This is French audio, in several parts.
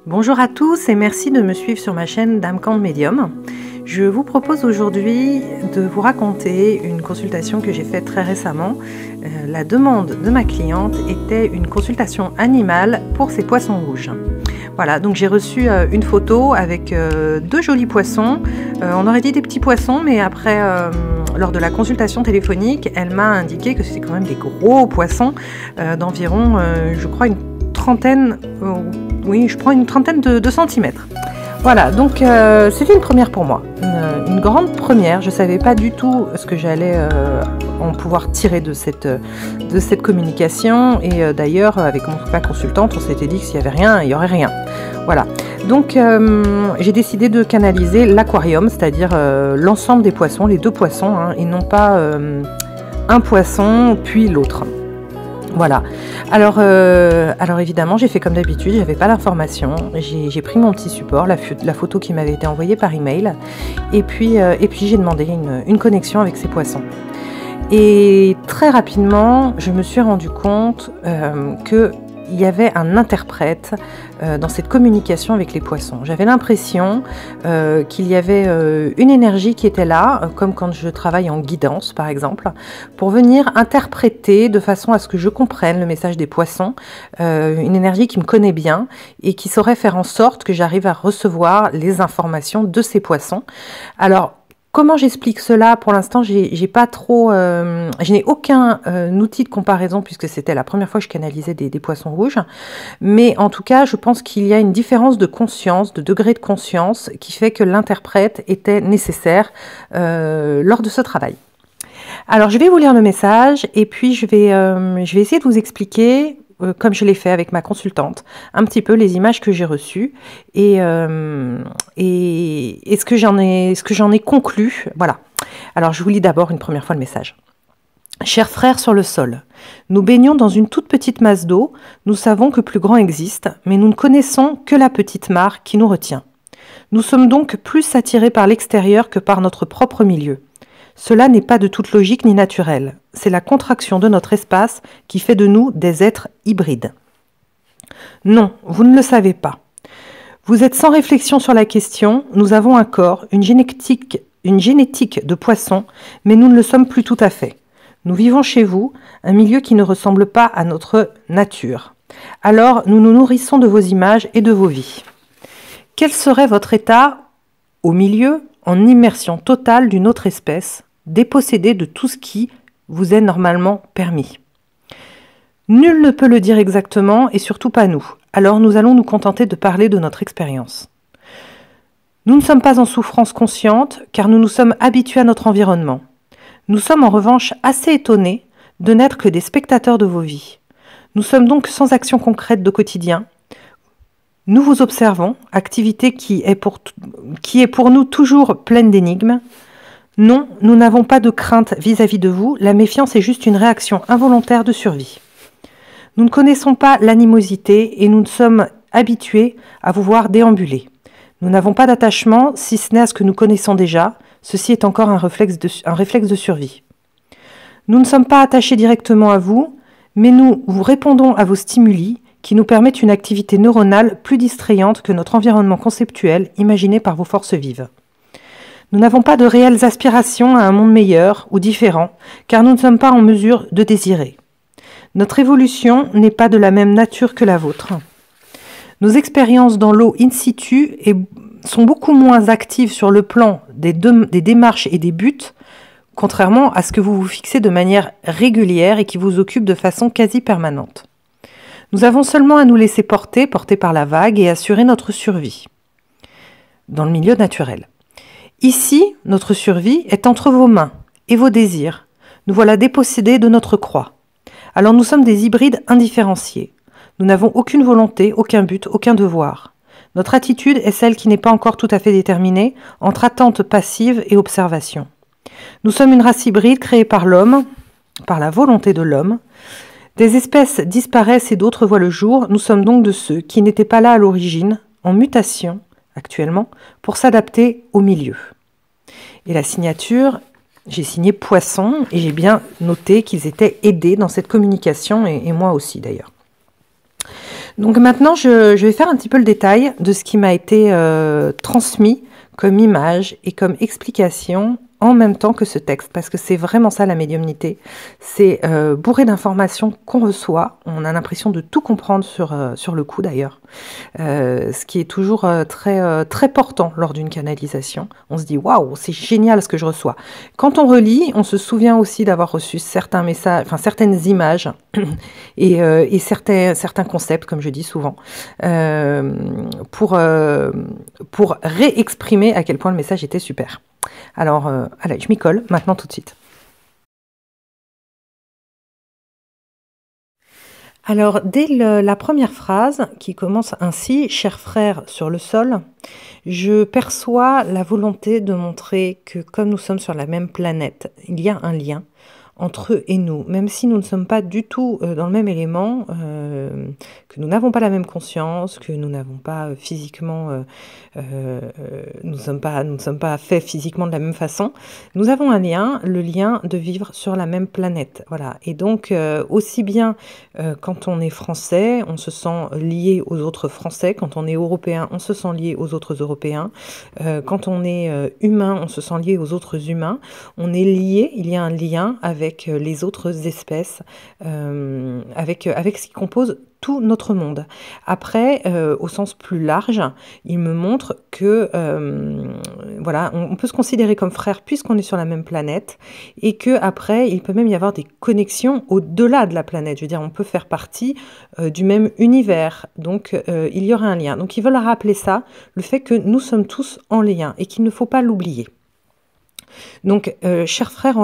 Bonjour à tous et merci de me suivre sur ma chaîne Dame Kant Médium. Je vous propose aujourd'hui de vous raconter une consultation que j'ai faite très récemment. La demande de ma cliente était une consultation animale pour ses poissons rouges. Voilà, donc j'ai reçu une photo avec deux jolis poissons. On aurait dit des petits poissons, mais après, lors de la consultation téléphonique, elle m'a indiqué que c'était quand même des gros poissons d'environ, je crois, une trentaine, oui, je prends une trentaine de centimètres. Voilà, donc c'était une première pour moi, une grande première. Je ne savais pas du tout ce que j'allais en pouvoir tirer de cette communication. Et d'ailleurs, avec ma consultante, on s'était dit que s'il n'y avait rien, il n'y aurait rien. Voilà, donc j'ai décidé de canaliser l'aquarium, c'est-à-dire l'ensemble des poissons, les deux poissons, hein, et non pas un poisson puis l'autre. Voilà, alors évidemment j'ai fait comme d'habitude, j'avais pas l'information, j'ai pris mon petit support, la photo qui m'avait été envoyée par email, et puis j'ai demandé une connexion avec ces poissons. Et très rapidement je me suis rendu compte qu'il y avait un interprète dans cette communication avec les poissons. J'avais l'impression qu'il y avait une énergie qui était là, comme quand je travaille en guidance par exemple, pour venir interpréter de façon à ce que je comprenne le message des poissons, une énergie qui me connaît bien et qui saurait faire en sorte que j'arrive à recevoir les informations de ces poissons. Alors, comment j'explique cela? Pour l'instant, j'ai pas trop, je n'ai aucun outil de comparaison puisque c'était la première fois que je canalisais des poissons rouges. Mais en tout cas, je pense qu'il y a une différence de conscience, de degré de conscience, qui fait que l'interprète était nécessaire lors de ce travail. Alors, je vais vous lire le message et puis je vais essayer de vous expliquer, comme je l'ai fait avec ma consultante, un petit peu les images que j'ai reçues et ce que j'en ai conclu. Voilà. Alors, je vous lis d'abord une première fois le message. Chers frères sur le sol, nous baignons dans une toute petite masse d'eau. Nous savons que plus grand existe, mais nous ne connaissons que la petite mare qui nous retient. Nous sommes donc plus attirés par l'extérieur que par notre propre milieu. Cela n'est pas de toute logique ni naturel. C'est la contraction de notre espace qui fait de nous des êtres hybrides. Non, vous ne le savez pas. Vous êtes sans réflexion sur la question. Nous avons un corps, une génétique de poisson, mais nous ne le sommes plus tout à fait. Nous vivons chez vous, un milieu qui ne ressemble pas à notre nature. Alors, nous nous nourrissons de vos images et de vos vies. Quel serait votre état au milieu, en immersion totale d'une autre espèce, dépossédé de tout ce qui vous est normalement permis? Nul ne peut le dire exactement et surtout pas nous. Alors nous allons nous contenter de parler de notre expérience. Nous ne sommes pas en souffrance consciente car nous nous sommes habitués à notre environnement. Nous sommes en revanche assez étonnés de n'être que des spectateurs de vos vies. Nous sommes donc sans action concrète de quotidien. Nous vous observons, activité qui est pour nous toujours pleine d'énigmes. Non, nous n'avons pas de crainte vis-à-vis de vous, la méfiance est juste une réaction involontaire de survie. Nous ne connaissons pas l'animosité et nous sommes habitués à vous voir déambuler. Nous n'avons pas d'attachement, si ce n'est à ce que nous connaissons déjà, ceci est encore un réflexe de survie. Nous ne sommes pas attachés directement à vous, mais nous vous répondons à vos stimuli qui nous permettent une activité neuronale plus distrayante que notre environnement conceptuel imaginé par vos forces vives. Nous n'avons pas de réelles aspirations à un monde meilleur ou différent, car nous ne sommes pas en mesure de désirer. Notre évolution n'est pas de la même nature que la vôtre. Nos expériences dans l'eau in situ sont beaucoup moins actives sur le plan des démarches et des buts, contrairement à ce que vous vous fixez de manière régulière et qui vous occupe de façon quasi permanente. Nous avons seulement à nous laisser porter par la vague et assurer notre survie dans le milieu naturel. Ici, notre survie est entre vos mains et vos désirs. Nous voilà dépossédés de notre croix. Alors nous sommes des hybrides indifférenciés. Nous n'avons aucune volonté, aucun but, aucun devoir. Notre attitude est celle qui n'est pas encore tout à fait déterminée, entre attente passive et observation. Nous sommes une race hybride créée par l'homme, par la volonté de l'homme. Des espèces disparaissent et d'autres voient le jour. Nous sommes donc de ceux qui n'étaient pas là à l'origine, en mutation actuellement, pour s'adapter au milieu. Et la signature, j'ai signé Poisson et j'ai bien noté qu'ils étaient aidés dans cette communication et moi aussi d'ailleurs. Donc maintenant, je vais faire un petit peu le détail de ce qui m'a été transmis comme image et comme explication en même temps que ce texte, parce que c'est vraiment ça la médiumnité. C'est bourré d'informations qu'on reçoit. On a l'impression de tout comprendre sur le coup d'ailleurs. Ce qui est toujours très portant lors d'une canalisation. On se dit waouh, c'est génial ce que je reçois. Quand on relit, on se souvient aussi d'avoir reçu certains messages, enfin certaines images et certains concepts, comme je dis souvent, pour réexprimer à quel point le message était super. Alors, allez, je m'y colle maintenant tout de suite. Alors, dès la première phrase qui commence ainsi, « Chers frères sur le sol », je perçois la volonté de montrer que comme nous sommes sur la même planète, il y a un lien entre eux et nous, même si nous ne sommes pas du tout dans le même élément, que nous n'avons pas la même conscience, que nous n'avons pas physiquement, nous ne sommes pas faits physiquement de la même façon, nous avons un lien, le lien de vivre sur la même planète. Voilà. Et donc, aussi bien quand on est français, on se sent lié aux autres Français, quand on est européen, on se sent lié aux autres Européens, quand on est humain, on se sent lié aux autres humains, on est lié, il y a un lien avec les autres espèces, avec ce qui compose tout notre monde. Après, au sens plus large, il me montre que voilà, on peut se considérer comme frère puisqu'on est sur la même planète et que après, il peut même y avoir des connexions au-delà de la planète. Je veux dire, on peut faire partie du même univers. Donc, il y aura un lien. Donc, ils veulent rappeler ça, le fait que nous sommes tous en lien et qu'il ne faut pas l'oublier. Donc, chers frères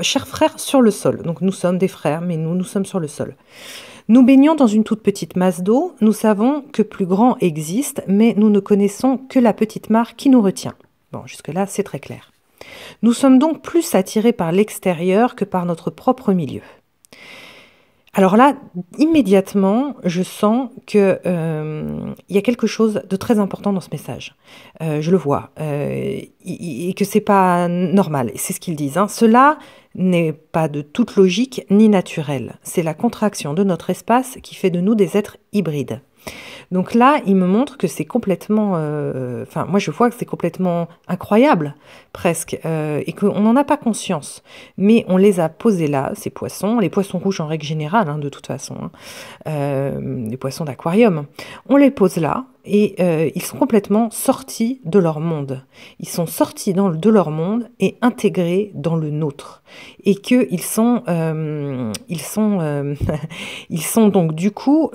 chers frères sur le sol. Donc, nous sommes des frères, mais nous sommes sur le sol. Nous baignons dans une toute petite masse d'eau. Nous savons que plus grand existe, mais nous ne connaissons que la petite mare qui nous retient. Bon, jusque-là, c'est très clair. Nous sommes donc plus attirés par l'extérieur que par notre propre milieu. Alors là, immédiatement, je sens qu'il y a quelque chose de très important dans ce message. Je le vois. Et que c'est pas normal. C'est ce qu'ils disent. Hein. Cela n'est pas de toute logique ni naturel. C'est la contraction de notre espace qui fait de nous des êtres hybrides. Donc là, il me montre que c'est complètement... Enfin, moi, je vois que c'est complètement incroyable, presque, et qu'on n'en a pas conscience. Mais on les a posés là, ces poissons, les poissons rouges en règle générale, hein, de toute façon, hein, les poissons d'aquarium. On les pose là, et ils sont complètement sortis de leur monde. Ils sont sortis de leur monde et intégrés dans le nôtre. Et qu'ils sont... ils sont donc, du coup...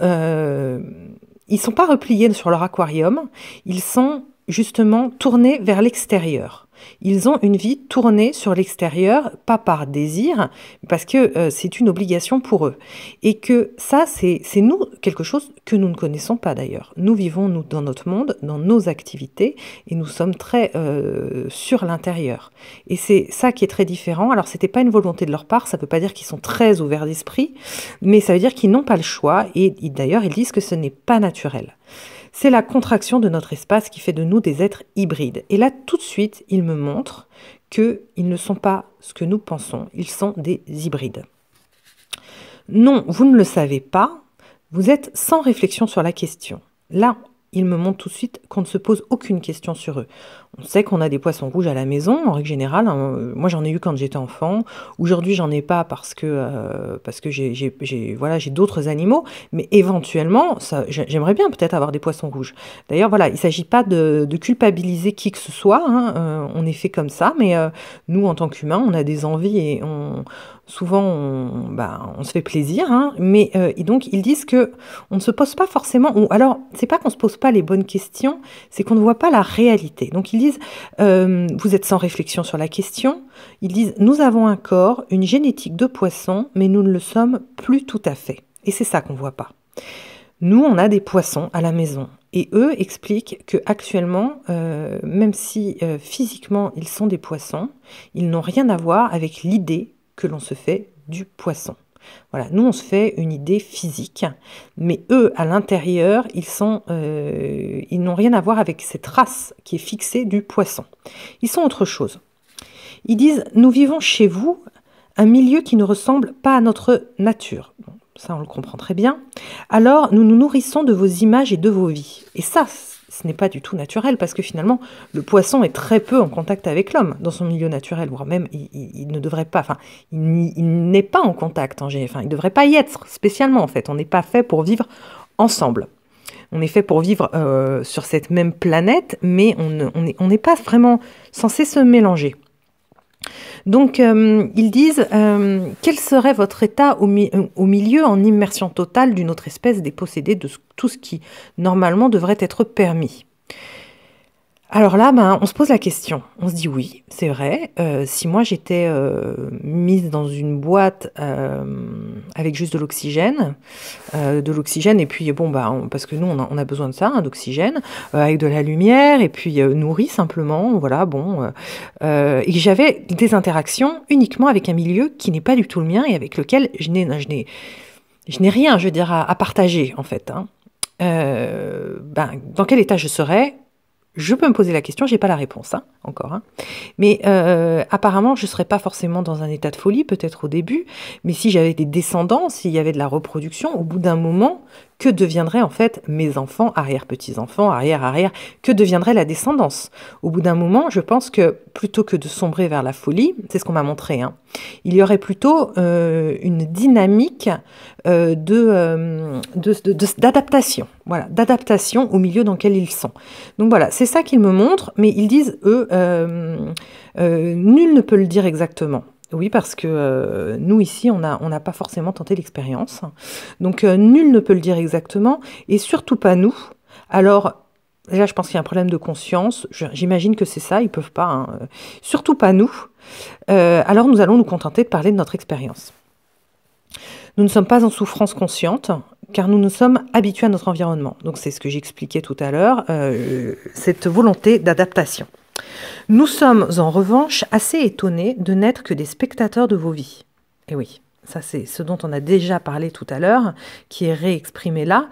ils ne sont pas repliés sur leur aquarium, ils sont justement tournés vers l'extérieur. Ils ont une vie tournée sur l'extérieur, pas par désir, parce que c'est une obligation pour eux. Et que ça, c'est nous, quelque chose que nous ne connaissons pas d'ailleurs. Nous vivons, nous, dans notre monde, dans nos activités, et nous sommes très sur l'intérieur. Et c'est ça qui est très différent. Alors, c'était pas une volonté de leur part, ça ne veut pas dire qu'ils sont très ouverts d'esprit, mais ça veut dire qu'ils n'ont pas le choix, et d'ailleurs, ils disent que ce n'est pas naturel. C'est la contraction de notre espace qui fait de nous des êtres hybrides. Et là, tout de suite, il me montre qu'ils ne sont pas ce que nous pensons, ils sont des hybrides. Non, vous ne le savez pas, vous êtes sans réflexion sur la question. Là, il me montre tout de suite qu'on ne se pose aucune question sur eux. On sait qu'on a des poissons rouges à la maison, en règle générale. Hein. Moi, j'en ai eu quand j'étais enfant. Aujourd'hui, j'en ai pas parce que j'ai d'autres animaux. Mais éventuellement, j'aimerais bien peut-être avoir des poissons rouges. D'ailleurs, voilà, il ne s'agit pas de culpabiliser qui que ce soit. Hein. On est fait comme ça. Mais nous, en tant qu'humains, on a des envies et souvent, on se fait plaisir. Hein. Mais et donc, ils disent que on ne se pose pas forcément... alors, c'est pas qu'on ne se pose pas les bonnes questions, c'est qu'on ne voit pas la réalité. Donc, ils disent, vous êtes sans réflexion sur la question. Ils disent, nous avons un corps, une génétique de poisson, mais nous ne le sommes plus tout à fait. Et c'est ça qu'on ne voit pas. Nous, on a des poissons à la maison. Et eux expliquent qu'actuellement, même si physiquement ils sont des poissons, ils n'ont rien à voir avec l'idée que l'on se fait du poisson. Voilà, nous on se fait une idée physique, mais eux à l'intérieur, ils n'ont rien à voir avec cette race qui est fixée du poisson. Ils sont autre chose. Ils disent, nous vivons chez vous un milieu qui ne ressemble pas à notre nature. ça on le comprend très bien, alors nous nous nourrissons de vos images et de vos vies. Et ça, ce n'est pas du tout naturel, parce que finalement, le poisson est très peu en contact avec l'homme dans son milieu naturel, voire même il ne devrait pas, enfin, il n'est pas en contact, enfin, il ne devrait pas y être spécialement en fait. On n'est pas fait pour vivre ensemble. On est fait pour vivre sur cette même planète, mais on n'est pas vraiment censé se mélanger. Donc, ils disent, quel serait votre état au milieu en immersion totale d'une autre espèce dépossédée de tout ce qui, normalement, devrait être permis? Alors là, on se pose la question. On se dit oui, c'est vrai. Si moi j'étais mise dans une boîte avec juste de l'oxygène, et puis bon parce que nous on a besoin de ça, hein, d'oxygène, avec de la lumière et puis nourri simplement, voilà, bon, et que j'avais des interactions uniquement avec un milieu qui n'est pas du tout le mien et avec lequel je n'ai rien, je veux dire, à partager en fait. Hein. Dans quel état je serais? Je peux me poser la question, j'ai pas la réponse, hein, encore. Hein. Mais apparemment, je serais pas forcément dans un état de folie, peut-être au début, mais si j'avais des descendants, s'il y avait de la reproduction, au bout d'un moment, que deviendraient en fait mes enfants, arrière-petits-enfants, arrière-arrière, que deviendrait la descendance? Au bout d'un moment, je pense que plutôt que de sombrer vers la folie, c'est ce qu'on m'a montré, hein, il y aurait plutôt une dynamique d'adaptation, voilà, d'adaptation au milieu dans lequel ils sont. Donc voilà, c'est ça qu'ils me montrent, mais ils disent, eux, nul ne peut le dire exactement. Oui, parce que nous, ici, on n'a pas forcément tenté l'expérience. Donc, nul ne peut le dire exactement, et surtout pas nous. Alors, là, je pense qu'il y a un problème de conscience. J'imagine que c'est ça, ils peuvent pas. Hein. Surtout pas nous. Alors, nous allons nous contenter de parler de notre expérience. Nous ne sommes pas en souffrance consciente, car nous nous sommes habitués à notre environnement. Donc, c'est ce que j'expliquais tout à l'heure, cette volonté d'adaptation. Nous sommes en revanche assez étonnés de n'être que des spectateurs de vos vies. Et oui, ça c'est ce dont on a déjà parlé tout à l'heure, qui est réexprimé là,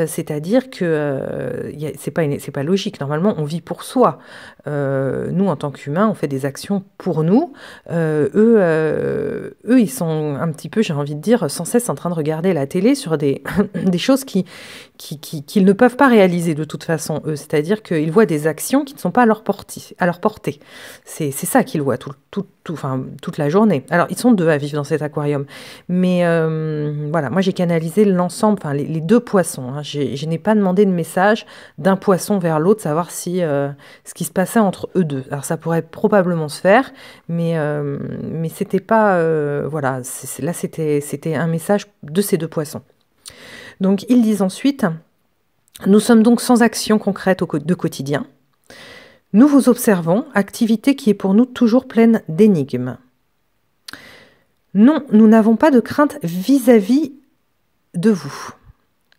c'est-à-dire que c'est pas logique. Normalement, on vit pour soi. Nous, en tant qu'humains, on fait des actions pour nous. Eux, ils sont un petit peu, j'ai envie de dire, sans cesse en train de regarder la télé sur des choses qu'ils ne peuvent pas réaliser de toute façon, eux. C'est-à-dire qu'ils voient des actions qui ne sont pas à leur portée. C'est ça qu'ils voient toute la journée. Alors, ils sont deux à vivre dans cet aquarium. Mais voilà, moi j'ai canalisé l'ensemble, enfin les deux poissons. Hein. Je n'ai pas demandé de message d'un poisson vers l'autre, savoir si ce qui se passait entre eux deux. Alors ça pourrait probablement se faire, mais c'était pas... voilà, là c'était un message de ces deux poissons. Donc ils disent ensuite, nous sommes donc sans action concrète de quotidien. Nous vous observons, activité qui est pour nous toujours pleine d'énigmes. Non, nous n'avons pas de crainte vis-à-vis de vous.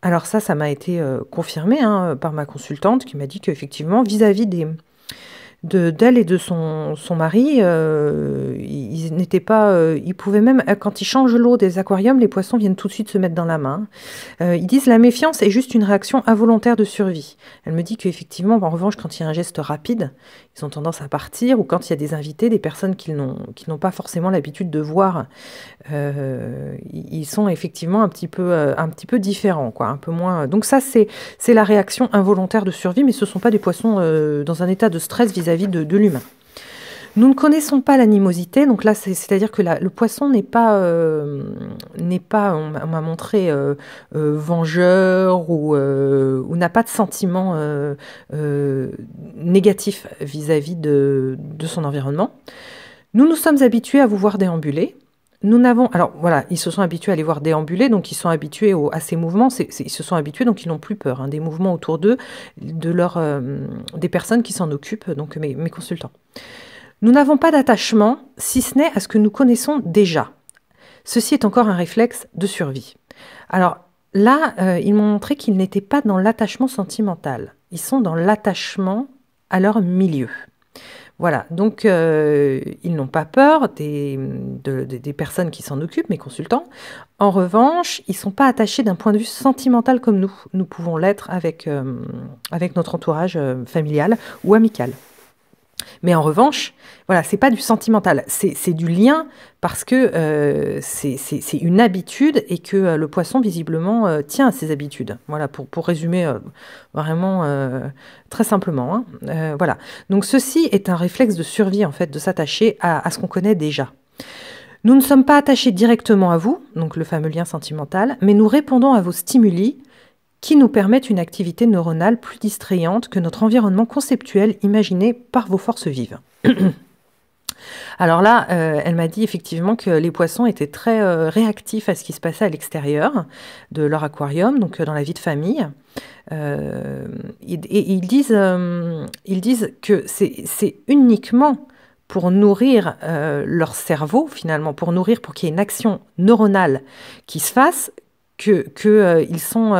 Alors ça m'a été confirmé hein, par ma consultante qui m'a dit qu'effectivement, vis-à-vis d'elle et de son mari, ils n'étaient pas... ils pouvaient même, quand ils changent l'eau des aquariums, les poissons viennent tout de suite se mettre dans la main. Ils disent la méfiance est juste une réaction involontaire de survie. Elle me dit qu'effectivement, en revanche, quand il y a un geste rapide, ils ont tendance à partir, ou quand il y a des invités, des personnes qui n'ont pas forcément l'habitude de voir, ils sont effectivement un petit peu différents, quoi, un peu moins... Donc ça, c'est la réaction involontaire de survie, mais ce ne sont pas des poissons dans un état de stress vis-à-vis de l'humain. Nous ne connaissons pas l'animosité, donc là, c'est-à-dire que le poisson n'est pas, on m'a montré, vengeur ou n'a pas de sentiment négatif vis-à-vis de son environnement. Nous nous sommes habitués à vous voir déambuler. Alors voilà, ils se sont habitués à les voir déambuler, donc ils sont habitués à ces mouvements, ils se sont habitués, donc ils n'ont plus peur, hein, des mouvements autour d'eux, des personnes qui s'en occupent, donc mes consultants. Nous n'avons pas d'attachement, si ce n'est à ce que nous connaissons déjà. Ceci est encore un réflexe de survie. Alors là, ils m'ont montré qu'ils n'étaient pas dans l'attachement sentimental. Ils sont dans l'attachement à leur milieu. Voilà, donc ils n'ont pas peur des personnes qui s'en occupent, mes consultants. En revanche, ils ne sont pas attachés d'un point de vue sentimental comme nous. Nous pouvons l'être avec notre entourage familial ou amical. Mais en revanche, voilà, c'est pas du sentimental, c'est du lien parce que c'est une habitude et que le poisson visiblement tient à ses habitudes. Voilà, pour résumer vraiment très simplement, hein. Voilà. Donc ceci est un réflexe de survie en fait, de s'attacher à ce qu'on connaît déjà. Nous ne sommes pas attachés directement à vous, donc le fameux lien sentimental, mais nous répondons à vos stimuli qui nous permettent une activité neuronale plus distrayante que notre environnement conceptuel imaginé par vos forces vives. Alors là, elle m'a dit effectivement que les poissons étaient très réactifs à ce qui se passait à l'extérieur de leur aquarium, donc dans la vie de famille. Et ils disent que c'est uniquement pour nourrir leur cerveau, finalement, pour qu'il y ait une action neuronale qui se fasse, qu'ils sont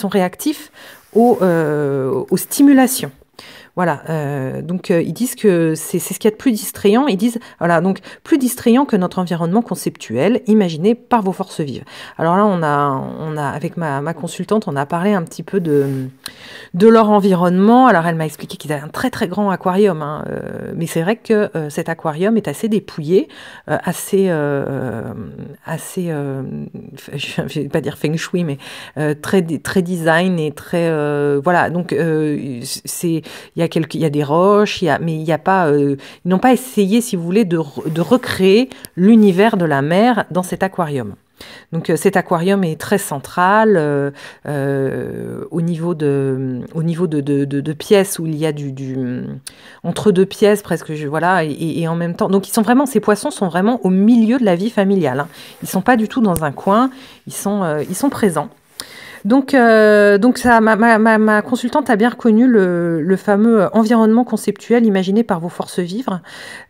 réactifs aux stimulations. Voilà, donc ils disent que c'est ce qu'il y a de plus distrayant. Ils disent, voilà, donc plus distrayant que notre environnement conceptuel, imaginé par vos forces vives. Alors là, on a avec ma consultante, on a parlé un petit peu de leur environnement. Alors elle m'a expliqué qu'ils avaient un très très grand aquarium, hein, mais c'est vrai que cet aquarium est assez dépouillé, assez, je vais pas dire feng shui, mais très design et très, voilà. Donc il y a des roches, mais il y a pas, ils n'ont pas essayé, si vous voulez, de recréer l'univers de la mer dans cet aquarium. Donc cet aquarium est très central au niveau de pièces où il y a entre deux pièces presque, voilà, et en même temps. Donc ces poissons sont vraiment au milieu de la vie familiale, hein. Ils sont pas du tout dans un coin, ils sont présents. Donc ça, ma consultante a bien reconnu le fameux environnement conceptuel imaginé par vos forces vives.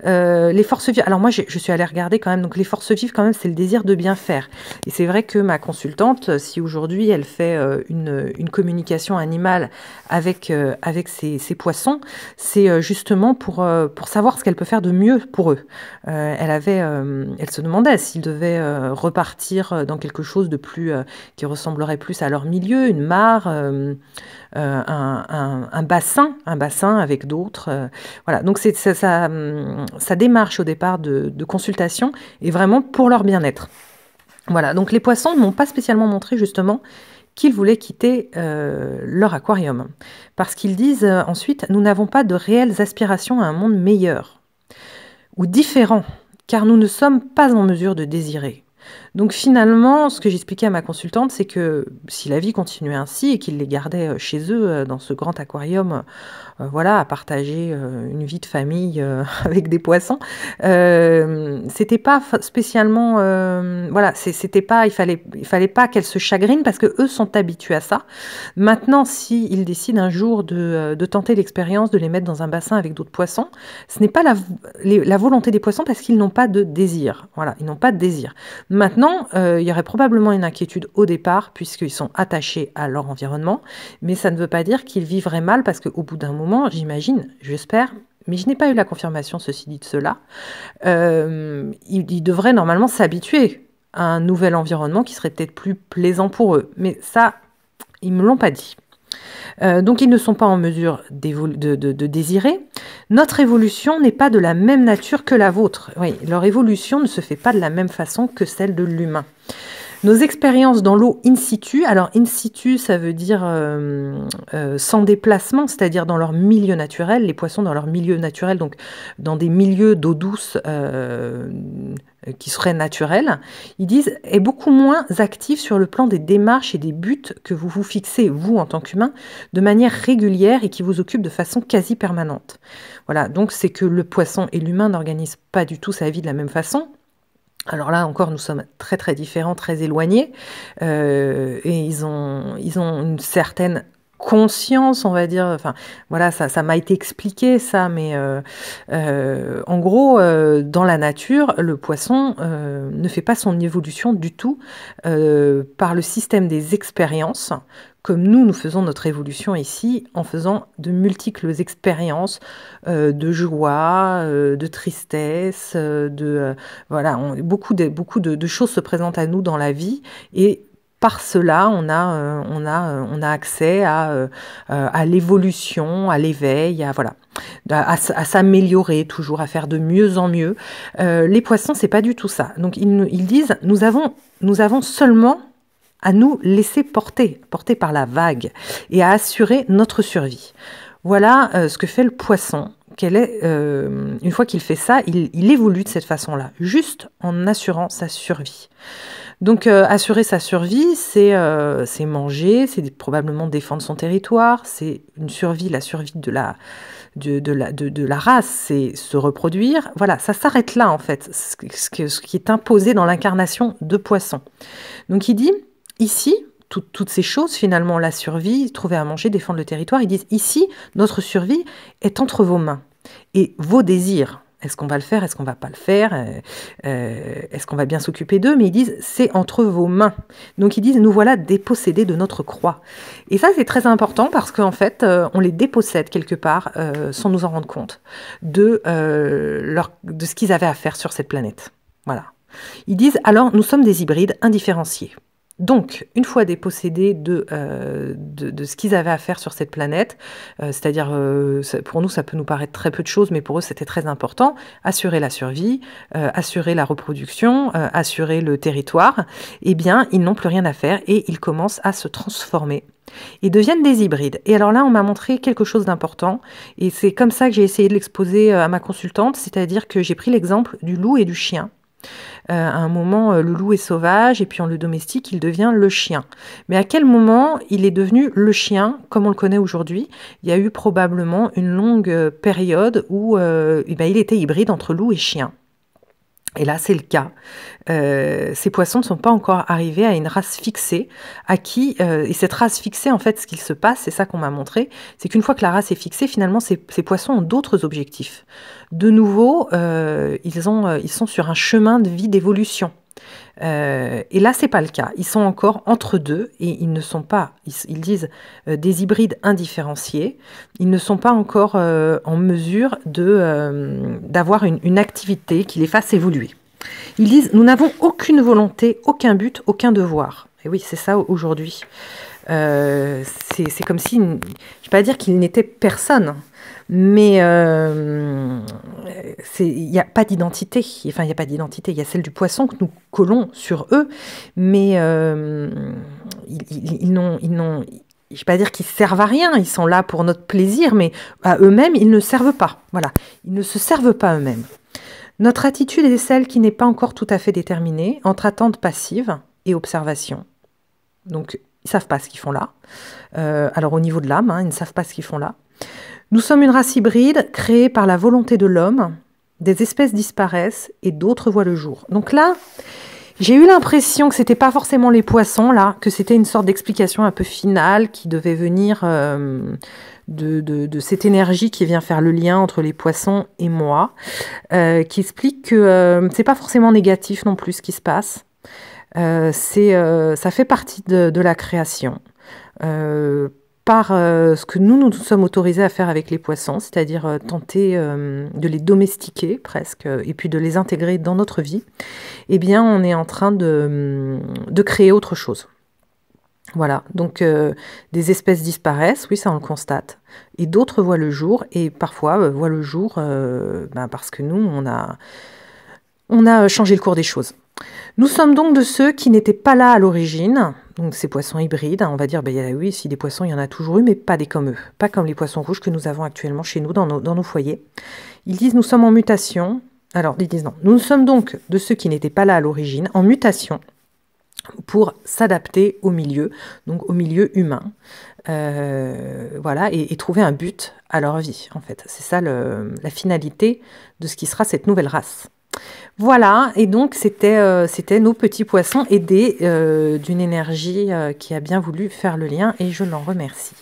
Les forces vives, alors moi je suis allée regarder quand même, donc les forces vives quand même c'est le désir de bien faire. Et c'est vrai que ma consultante, si aujourd'hui elle fait une communication animale avec ces poissons, c'est justement pour savoir ce qu'elle peut faire de mieux pour eux. Elle se demandait s'ils devaient repartir dans quelque chose de plus qui ressemblerait plus à leur milieu, une mare, un bassin avec d'autres. Voilà, donc sa démarche au départ de consultation est vraiment pour leur bien-être. Voilà, donc les poissons n'ont pas spécialement montré justement qu'ils voulaient quitter leur aquarium. Parce qu'ils disent ensuite, nous n'avons pas de réelles aspirations à un monde meilleur ou différent, car nous ne sommes pas en mesure de désirer. Donc finalement, ce que j'expliquais à ma consultante, c'est que si la vie continuait ainsi et qu'ils les gardaient chez eux dans ce grand aquarium, voilà, à partager une vie de famille avec des poissons, c'était pas spécialement, voilà, c'était pas, il fallait pas qu'elles se chagrinent parce que eux sont habitués à ça. Maintenant, s'ils décident un jour de tenter l'expérience de les mettre dans un bassin avec d'autres poissons, ce n'est pas la volonté des poissons parce qu'ils n'ont pas de désir. Voilà, ils n'ont pas de désir. Maintenant, il y aurait probablement une inquiétude au départ, puisqu'ils sont attachés à leur environnement, mais ça ne veut pas dire qu'ils vivraient mal, parce qu'au bout d'un moment, j'imagine, j'espère, mais je n'ai pas eu la confirmation, ceci dit, de cela, ils devraient normalement s'habituer à un nouvel environnement qui serait peut-être plus plaisant pour eux. Mais ça, ils ne me l'ont pas dit. Donc ils ne sont pas en mesure de désirer. Notre évolution n'est pas de la même nature que la vôtre. Oui, leur évolution ne se fait pas de la même façon que celle de l'humain. Nos expériences dans l'eau in situ, alors in situ ça veut dire sans déplacement, c'est-à-dire dans leur milieu naturel, les poissons dans leur milieu naturel, donc dans des milieux d'eau douce qui seraient naturels, ils disent, est beaucoup moins actif sur le plan des démarches et des buts que vous vous fixez, vous en tant qu'humain, de manière régulière et qui vous occupe de façon quasi permanente. Voilà, donc c'est que le poisson et l'humain n'organisent pas du tout sa vie de la même façon. Alors là encore, nous sommes très très différents, très éloignés, et ils ont une certaine conscience, on va dire, enfin voilà, ça m'a été expliqué ça, mais en gros, dans la nature, le poisson ne fait pas son évolution du tout par le système des expériences, comme nous faisons notre évolution ici, en faisant de multiples expériences de joie, de tristesse, voilà, beaucoup de choses se présentent à nous dans la vie, et par cela, on a accès à l'évolution, à l'éveil, voilà. à s'améliorer toujours, à faire de mieux en mieux. Les poissons, c'est pas du tout ça. Donc ils disent, nous avons seulement à nous laisser porter par la vague et à assurer notre survie. Voilà ce que fait le poisson. Une fois qu'il fait ça, il évolue de cette façon-là, juste en assurant sa survie. Donc assurer sa survie, c'est manger, c'est probablement défendre son territoire, c'est une survie, la survie de la race, c'est se reproduire. Voilà, ça s'arrête là en fait, ce qui est imposé dans l'incarnation de poisson. Donc il dit, ici, toutes ces choses, finalement, la survie, trouver à manger, défendre le territoire, ils disent, ici, notre survie est entre vos mains. Et vos désirs, est-ce qu'on va le faire, est-ce qu'on va pas le faire, est-ce qu'on va bien s'occuper d'eux? Mais ils disent, c'est entre vos mains. Donc ils disent, nous voilà dépossédés de notre croix. Et ça, c'est très important parce qu'en fait, on les dépossède quelque part, sans nous en rendre compte, de ce qu'ils avaient à faire sur cette planète. Voilà. Ils disent, alors, nous sommes des hybrides indifférenciés. Donc, une fois dépossédés de ce qu'ils avaient à faire sur cette planète, c'est-à-dire, pour nous, ça peut nous paraître très peu de choses, mais pour eux, c'était très important, assurer la survie, assurer la reproduction, assurer le territoire, eh bien, ils n'ont plus rien à faire et ils commencent à se transformer. Ils deviennent des hybrides. Et alors là, on m'a montré quelque chose d'important, et c'est comme ça que j'ai essayé de l'exposer à ma consultante, c'est-à-dire que j'ai pris l'exemple du loup et du chien. À un moment, le loup est sauvage et puis on le domestique, il devient le chien. Mais à quel moment il est devenu le chien comme on le connaît aujourd'hui? Il y a eu probablement une longue période où il était hybride entre loup et chien. Et là, c'est le cas. Ces poissons ne sont pas encore arrivés à une race fixée, et cette race fixée, en fait, ce qu'il se passe, c'est ça qu'on m'a montré, c'est qu'une fois que la race est fixée, finalement, ces poissons ont d'autres objectifs. De nouveau, ils sont sur un chemin de vie d'évolution. Et là, c'est pas le cas. Ils sont encore entre deux et ils ne sont pas, ils disent, des hybrides indifférenciés. Ils ne sont pas encore en mesure d'avoir une activité qui les fasse évoluer. Ils disent, nous n'avons aucune volonté, aucun but, aucun devoir. Et oui, c'est ça aujourd'hui. C'est comme si, je ne vais pas dire qu'il n'était personne, mais il n'y a pas d'identité. Enfin, il n'y a pas d'identité. Il y a celle du poisson que nous collons sur eux, mais ils n'ont, je ne vais pas dire qu'ils servent à rien. Ils sont là pour notre plaisir, mais à eux-mêmes, ils ne servent pas. Voilà, ils ne se servent pas eux-mêmes. Notre attitude est celle qui n'est pas encore tout à fait déterminée, entre attente passive et observation. Donc, ils ne savent pas ce qu'ils font là. Alors, au niveau de l'âme, ils ne savent pas ce qu'ils font là. Nous sommes une race hybride créée par la volonté de l'homme. Des espèces disparaissent et d'autres voient le jour. Donc là, j'ai eu l'impression que ce n'était pas forcément les poissons, là, que c'était une sorte d'explication un peu finale qui devait venir de cette énergie qui vient faire le lien entre les poissons et moi, qui explique que c'est pas forcément négatif non plus ce qui se passe. Ça fait partie de la création. Par ce que nous sommes autorisés à faire avec les poissons, c'est-à-dire tenter de les domestiquer presque, et puis de les intégrer dans notre vie, eh bien on est en train de créer autre chose. Voilà, donc des espèces disparaissent, oui, ça on le constate, et d'autres voient le jour, et parfois voient le jour parce que nous, on a changé le cours des choses. Nous sommes donc de ceux qui n'étaient pas là à l'origine, donc ces poissons hybrides, on va dire, oui, si des poissons, il y en a toujours eu, mais pas des comme eux, pas comme les poissons rouges que nous avons actuellement chez nous, dans nos foyers. Ils disent, nous sommes en mutation, alors ils disent non, nous sommes donc de ceux qui n'étaient pas là à l'origine, en mutation, pour s'adapter au milieu, donc au milieu humain, voilà, et trouver un but à leur vie, en fait. C'est ça la finalité de ce qui sera cette nouvelle race. Voilà, et donc c'était nos petits poissons aidés d'une énergie qui a bien voulu faire le lien, et je l'en remercie.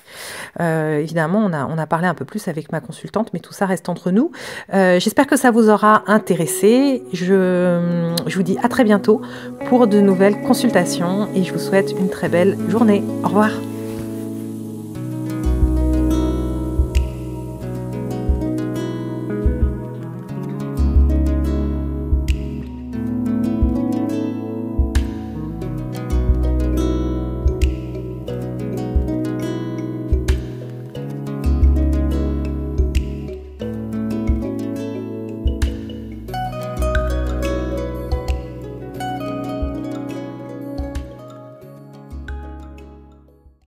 Évidemment, on a parlé un peu plus avec ma consultante, mais tout ça reste entre nous. J'espère que ça vous aura intéressé. Je vous dis à très bientôt pour de nouvelles consultations, et je vous souhaite une très belle journée. Au revoir.